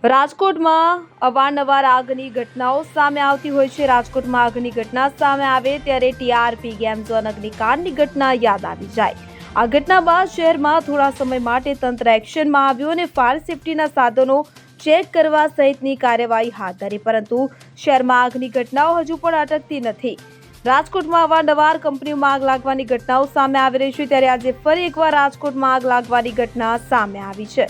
રાજકોટમાં અવારનવાર આગની ઘટનાઓ સામે આવતી હોય છે। રાજકોટમાં આગની ઘટના સામે આવે ત્યારે ટીઆરપી ગેમ ઝોન અગ્નિકાંડની ઘટના યાદ આવી જાય। આ ઘટના બાદ શહેરમાં થોડા સમય માટે તંત્ર એક્શનમાં આવ્યું અને ફાયર સેફટીના સાધનો ચેક કરવા સહિતની કાર્યવાહી હાથ ધરી, પરંતુ શહેરમાં આગની ઘટનાઓ હજુ પણ અટકતી નથી। રાજકોટમાં અવારનવાર કંપનીઓમાં આગ લાગવાની ઘટનાઓ સામે આવી રહી છે, ત્યારે આજે ફરી એકવાર રાજકોટમાં આગ લાગવાની ઘટના સામે આવી છે।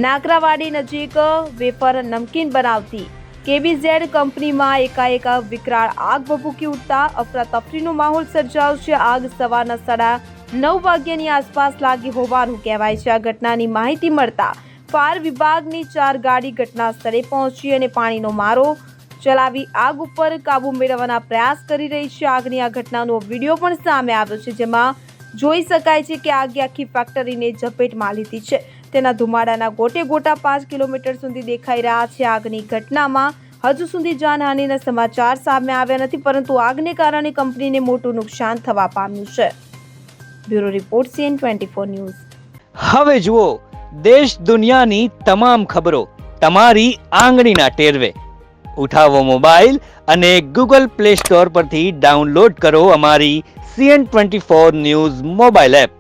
નાકરાવાડી નજીક વેફર નમકીન બનાવતી કેબીઝેડ કંપનીમાં એકાએક વિકરાળ આગ ભભૂકી ઉઠતા અફરાતફરીનો માહોલ સર્જાયો છે। આગ સવારના 9:30 વાગ્યાની આસપાસ લાગી હોવાનું કહેવાય છે। આ ઘટનાની માહિતી મળતા ફાયર વિભાગની 4 ગાડી ઘટના સ્થળે પહોંચી અને પાણીનો મારો ચલાવી આગ ઉપર કાબુ મેળવવાના પ્રયાસ કરી રહી છે। આગની આ ઘટનાનો વિડીયો પણ સામે આવ્યો છે, જેમાં જોઈ શકાય છે કે આગે આખી ફેક્ટરીને ઝપેટમાં લીધી છે। તેના ધુમાડાના ગોટે ગોટા 5 કિલોમીટર સુધી દેખાઈ રહ્યા છે। આગની ઘટનામાં હજુ સુધી જાનહાનિના સમાચાર સામે આવ્યા નથી, પરંતુ આગને કારણે કંપનીને મોટું નુકસાન થવા પામ્યું છે। Bureau report CN24 news. હવે જુઓ દેશ દુનિયાની તમામ ખબરો તમારી આંગળીના ટેરવે। ઉઠાવો મોબાઈલ અને Google Play Store પરથી ડાઉનલોડ કરો અમારી CN24 ન્યૂઝ મોબાઈલ એપ।